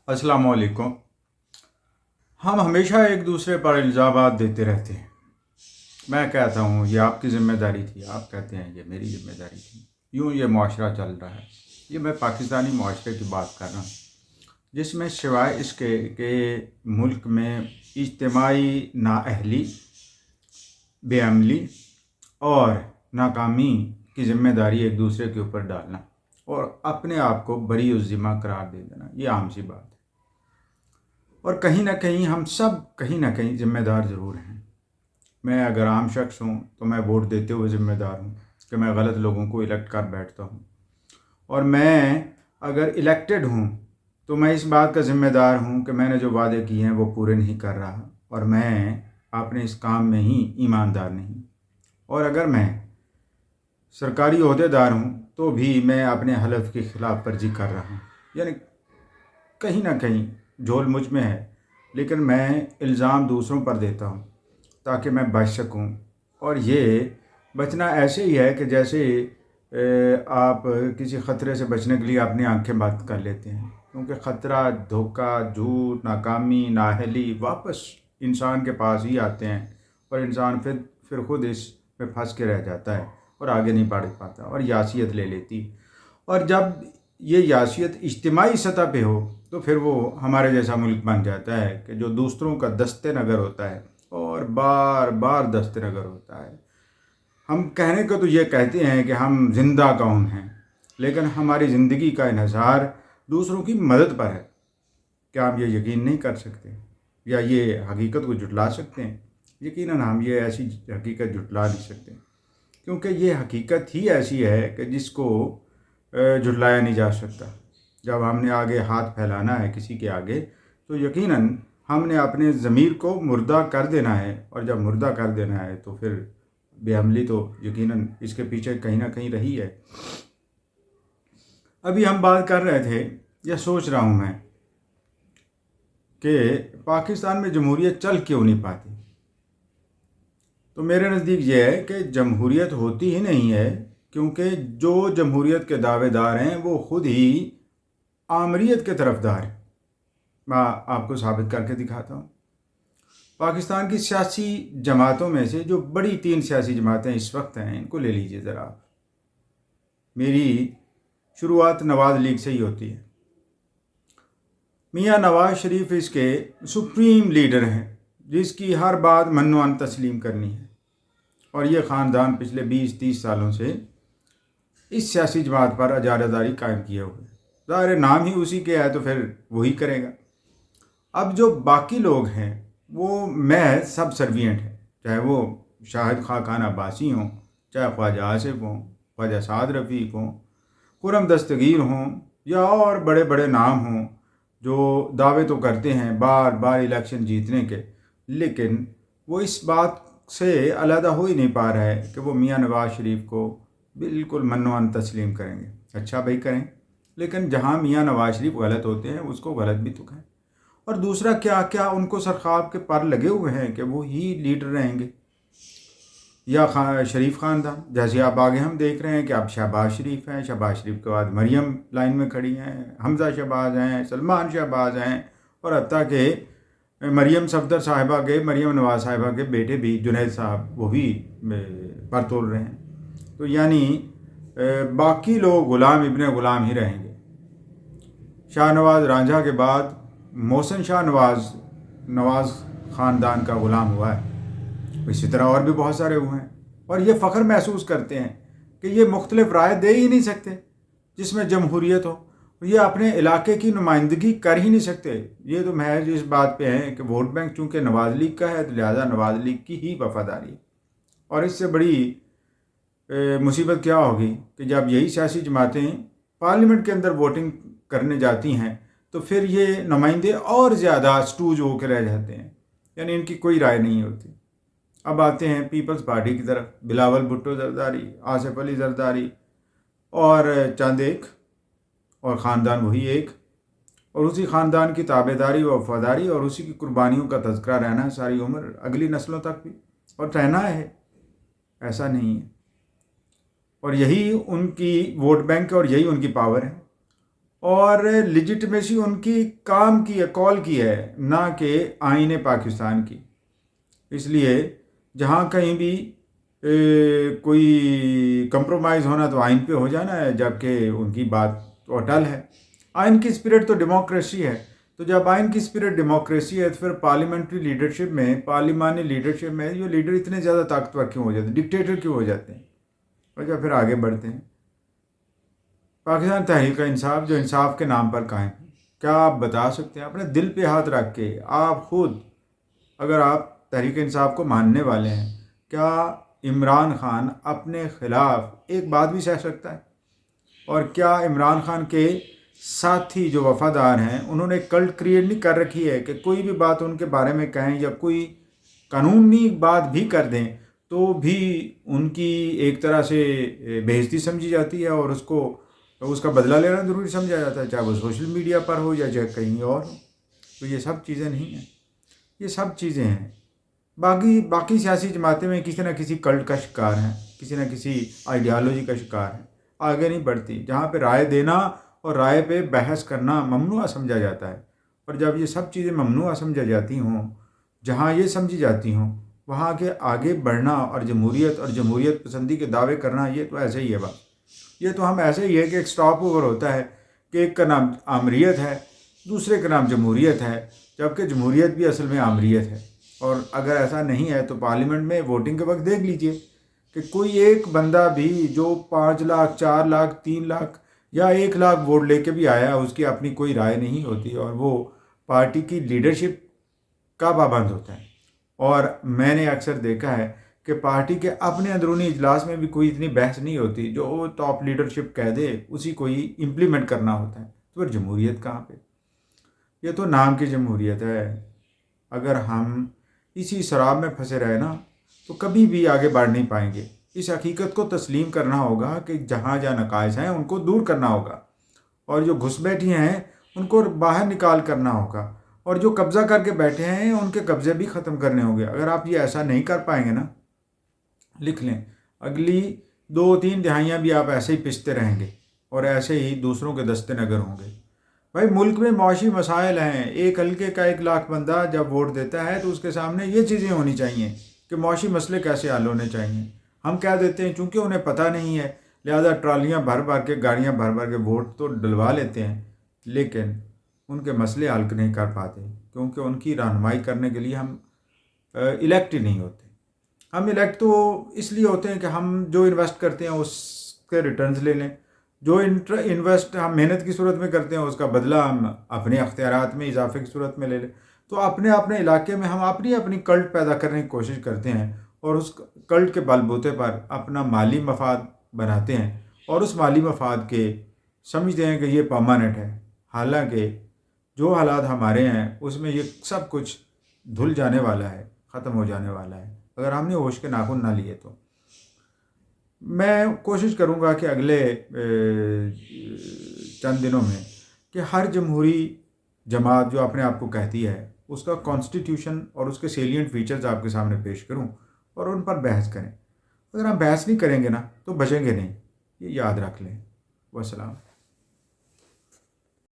अस्सलाम वालेकुम। हम हमेशा एक दूसरे पर इल्ज़ामात देते रहते हैं। मैं कहता हूँ ये आपकी ज़िम्मेदारी थी, आप कहते हैं ये मेरी ज़िम्मेदारी थी। यूँ ये मुआशरा चल रहा है। ये मैं पाकिस्तानी मुआशरे की बात कर रहा हूँ, जिसमें सिवाय इसके कि मुल्क में इज्तिमाई नाअहली, बेअमली और नाकामी की ज़िम्मेदारी एक दूसरे के ऊपर डालना और अपने आप को बरी ज़िम्मा करार दे देना, ये आम सी बात है। और कहीं ना कहीं हम सब कहीं ना कहीं ज़िम्मेदार ज़रूर हैं। मैं अगर आम शख्स हूँ तो मैं वोट देते हुए ज़िम्मेदार हूँ कि मैं गलत लोगों को इलेक्ट कर बैठता हूँ, और मैं अगर इलेक्टेड हूँ तो मैं इस बात का ज़िम्मेदार हूँ कि मैंने जो वादे किए हैं वो पूरे नहीं कर रहा, और मैं अपने इस काम में ही ईमानदार नहीं। और अगर मैं सरकारी ओहदेदार हूँ तो भी मैं अपने हलफ की खिलाफ वर्जी कर रहा हूँ। यानी कहीं ना कहीं झोल मुझ में है, लेकिन मैं इल्ज़ाम दूसरों पर देता हूँ ताकि मैं बच सकूँ। और ये बचना ऐसे ही है कि जैसे आप किसी ख़तरे से बचने के लिए अपनी आंखें बंद कर लेते हैं, क्योंकि ख़तरा, धोखा, झूठ, नाकामी, नाअहली वापस इंसान के पास ही आते हैं, और इंसान फिर खुद इस में फंस के रह जाता है और आगे नहीं बढ़ पाता और यासियत ले लेती। और जब ये यासियत इज्तिमाई सतह पे हो तो फिर वो हमारे जैसा मुल्क बन जाता है कि जो दूसरों का दस्ते नगर होता है और बार बार दस्ते नगर होता है। हम कहने को तो ये कहते हैं कि हम जिंदा कौम हैं, लेकिन हमारी ज़िंदगी का इन्हिसार दूसरों की मदद पर है। क्या हम ये यकीन नहीं कर सकते या ये हकीकत को जुटला सकते हैं? यकीनन हम ये ऐसी हकीकत जुटला नहीं सकते, क्योंकि ये हकीकत ही ऐसी है कि जिसको जुटलाया नहीं जा सकता। जब हमने आगे हाथ फैलाना है किसी के आगे तो यकीनन हमने अपने ज़मीर को मुर्दा कर देना है, और जब मुर्दा कर देना है तो फिर बेअमली तो यकीनन इसके पीछे कहीं ना कहीं रही है। अभी हम बात कर रहे थे, या सोच रहा हूँ मैं, कि पाकिस्तान में जमहूरियत चल क्यों नहीं पाती। तो मेरे नज़दीक ये है कि जमहूरियत होती ही नहीं है, क्योंकि जो जमहूरियत के दावेदार हैं वो खुद ही आमरीत के तरफदार हैं। मैं आपको साबित करके दिखाता हूँ। पाकिस्तान की सियासी जमातों में से जो बड़ी 3 सियासी जमातें इस वक्त हैं, इनको ले लीजिए ज़रा आप। मेरी शुरुआत नवाज़ लीग से ही होती है। मियाँ नवाज़ शरीफ इसके सुप्रीम लीडर हैं, जिसकी हर बात मन्नो तस्लीम करनी है, और ये ख़ानदान पिछले 20-30 सालों से इस सियासी जमात पर अजारादारी कायम किए हुए। ज़ाहिर नाम ही उसी के है तो फिर वही करेगा। अब जो बाकी लोग हैं वो मैं सब सर्वियंट हैं, चाहे वो शाहिद खाकान अब्बासी हों, चाहे ख्वाजा आसिफ हों, ख्वाजा साद रफ़ीक हों, खुरम दस्तगीर हों, या और बड़े बड़े नाम हों जो दावे तो करते हैं बार बार इलेक्शन जीतने के, लेकिन वो इस बात से अलहदा हो ही नहीं पा रहा है कि वो मियाँ नवाज़ शरीफ को बिल्कुल मन्नो तस्लीम करेंगे। अच्छा भाई करें, लेकिन जहाँ मियाँ नवाज़ शरीफ गलत होते हैं उसको गलत भी तो कहें। और दूसरा, क्या क्या उनको सरखाब के पर लगे हुए हैं कि वो ही लीडर रहेंगे, या शरीफ ख़ानदान। जैसे आप आगे हम देख रहे हैं कि अब शहबाज शरीफ हैं, शहबाज शरीफ के बाद मरियम लाइन में खड़ी हैं, हमज़ा शहबाज हैं, सलमान शहबाज हैं, और हत्ता कि मरियम सफदर साहिबा के, मरियम नवाज़ साहिबा के बेटे भी जुनैद साहब, वो भी पर तोल रहे हैं। तो यानी बाकी लोग गुलाम इब्ने गुलाम ही रहेंगे। शाहनवाज रांझा के बाद मोहसिन शाह नवाज़ ख़ानदान का ग़ुलाम हुआ है। इसी तरह और भी बहुत सारे हुए हैं, और ये फ़ख्र महसूस करते हैं कि ये मुख्तलिफ राय दे ही नहीं सकते जिसमें जमहूरियत हो। ये अपने इलाके की नुमाइंदगी कर ही नहीं सकते। ये तो महज इस बात पे हैं कि वोट बैंक चूँकि नवाज़ लीग का है तो लिहाजा नवाज़ लीग की ही वफादारी है। और इससे बड़ी मुसीबत क्या होगी कि जब यही सियासी जमातें पार्लियामेंट के अंदर वोटिंग करने जाती हैं तो फिर ये नुमाइंदे और ज़्यादा स्टूज होकर रह जाते हैं, यानी इनकी कोई राय नहीं होती। अब आते हैं पीपल्स पार्टी की तरफ। बिलावल भुट्टो जरदारी, आसिफ अली जरदारी और चंद एक, और ख़ानदान वही एक, और उसी ख़ानदान की ताबेदारी और वफादारी और उसी की कुर्बानियों का तज़किरा रहना है सारी उम्र, अगली नस्लों तक भी, और रहना है, ऐसा नहीं है। और यही उनकी वोट बैंक और यही उनकी पावर है। اور لیجٹمیسی ان کی کام کی ہے، کال کی ہے، نہ کہ آئین پاکستان کی۔ اس لیے جہاں کہیں بھی کوئی کمپرومائز ہونا تو آئین پہ ہو جانا ہے، جبکہ ان کی بات تو اٹل ہے۔ آئین کی اسپرٹ تو ڈیموکریسی ہے، تو جب آئین کی اسپرٹ ڈیموکریسی ہے تو پھر پارلیمنٹری لیڈرشپ میں، پارلیمانی لیڈرشپ میں یہ لیڈر اتنے زیادہ طاقتور کیوں ہو جاتے ہیں، ڈکٹیٹر کیوں ہو جاتے ہیں، اور جب پھر آگے بڑھتے ہیں۔ پاکستان تحریک انصاف جو انصاف کے نام پر قائم ہے، کیا آپ بتا سکتے ہیں اپنے دل پہ ہاتھ رکھ کے، آپ خود اگر آپ تحریک انصاف کو ماننے والے ہیں، کیا عمران خان اپنے خلاف ایک بات بھی سہ سکتا ہے؟ اور کیا عمران خان کے ساتھی جو وفادار ہیں انہوں نے کلٹ کریٹ نہیں کر رکھی ہے کہ کوئی بھی بات ان کے بارے میں کہیں یا کوئی قانونی بات بھی کر دیں تو بھی ان کی ایک طرح سے بے عزتی سمجھی جاتی ہے، اور اس کا بدلہ لینا ضروری سمجھا جاتا ہے، چاہے وہ سوشل میڈیا پر ہو یا چاہے کہیں اور ہو۔ تو یہ سب چیزیں نہیں ہیں، یہ سب چیزیں ہیں۔ باقی سیاسی جماعتیں میں کسی نہ کسی کلٹ کا شکار ہیں، کسی نہ کسی آئیڈیالوجی کا شکار ہیں، آگے نہیں بڑھتی۔ جہاں پہ رائے دینا اور رائے پہ بحث کرنا ممنوع سمجھا جاتا ہے، اور جب یہ سب چیزیں ممنوع سمجھا جاتی ہوں، جہاں یہ سمجھی جاتی ہوں، وہاں کے آگے بڑھنا اور جمہوریت پسندی کے دعوے کرنا، یہ تو ایسے ہی ہے بات۔ یہ تو ہم ایسے ہی ہے کہ ایک سٹاپ اوور ہوتا ہے کہ ایک کا نام آمریت ہے، دوسرے کا نام جمہوریت ہے، جبکہ جمہوریت بھی اصل میں آمریت ہے۔ اور اگر ایسا نہیں ہے تو پارلیمنٹ میں ووٹنگ کے وقت دیکھ لیجئے کہ کوئی ایک بندہ بھی جو 5 لاکھ 4 لاکھ 3 لاکھ یا 1 لاکھ ووٹ لے کے بھی آیا، اس کی اپنی کوئی رائے نہیں ہوتی، اور وہ پارٹی کی لیڈرشپ کا پابند ہوتا ہے۔ اور میں نے اکثر دیکھا ہے کہ پارٹی کے اپنے اندرونی اجلاس میں بھی کوئی اتنی بحث نہیں ہوتی، جو وہ ٹاپ لیڈرشپ کہہ دے اسی کو ہی امپلیمنٹ کرنا ہوتا ہے۔ تو پھر جمہوریت کہاں پہ؟ یہ تو نام کی جمہوریت ہے۔ اگر ہم اسی شراب میں پھنسے رہے نا تو کبھی بھی آگے بڑھ نہیں پائیں گے۔ اس حقیقت کو تسلیم کرنا ہوگا کہ جہاں نقائص ہیں ان کو دور کرنا ہوگا، اور جو گھس بیٹھی ہیں ان کو باہر نکال کرنا ہوگا، اور جو قبضہ کر کے بیٹھے ہیں ان کے قبضے بھی ختم کرنے ہوں گے۔ اگر آپ یہ ایسا نہیں کر پائیں گے نا، لکھ لیں، اگلی 2-3 دہائیاں بھی آپ ایسے ہی پستے رہیں گے اور ایسے ہی دوسروں کے دستے نگر ہوں گے۔ بھائی ملک میں معاشی مسائل ہیں، ایک حلقے کا 1 لاکھ بندہ جب ووٹ دیتا ہے تو اس کے سامنے یہ چیزیں ہونی چاہیے کہ معاشی مسئلے کیسے حل ہونے چاہیے۔ ہم کہہ دیتے ہیں چونکہ انہیں پتہ نہیں ہے، لہذا ٹرالیاں بھر بھر کے، گاڑیاں بھر بھر کے ووٹ تو ڈلوا لیتے ہیں، لیکن ان کے مسئلے حل نہیں کر پاتے، کیونکہ ان کی رہنمائی کرنے کے لیے ہم الیکٹ ہی نہیں ہوتے۔ ہم الیکٹ تو اس لیے ہوتے ہیں کہ ہم جو انویسٹ کرتے ہیں اس کے ریٹرنز لے لیں، جو انویسٹ ہم محنت کی صورت میں کرتے ہیں اس کا بدلہ ہم اپنے اختیارات میں اضافے کی صورت میں لے لیں۔ تو اپنے علاقے میں ہم اپنی کلٹ پیدا کرنے کی کوشش کرتے ہیں، اور اس کلٹ کے بل بوتے پر اپنا مالی مفاد بناتے ہیں، اور اس مالی مفاد کے سمجھتے ہیں کہ یہ پرماننٹ ہے، حالانکہ جو حالات ہمارے ہیں اس میں یہ سب کچھ دھل جانے والا ہے، ختم ہو جانے والا ہے، اگر ہم نے ہوش کے ناخن نہ لیے تو۔ میں کوشش کروں گا کہ اگلے چند دنوں میں کہ ہر جمہوری جماعت جو اپنے آپ کو کہتی ہے اس کا کانسٹیٹیوشن اور اس کے سیلینٹ فیچرز آپ کے سامنے پیش کروں اور ان پر بحث کریں۔ اگر ہم بحث نہیں کریں گے نا تو بچیں گے نہیں، یہ یاد رکھ لیں۔ والسلام۔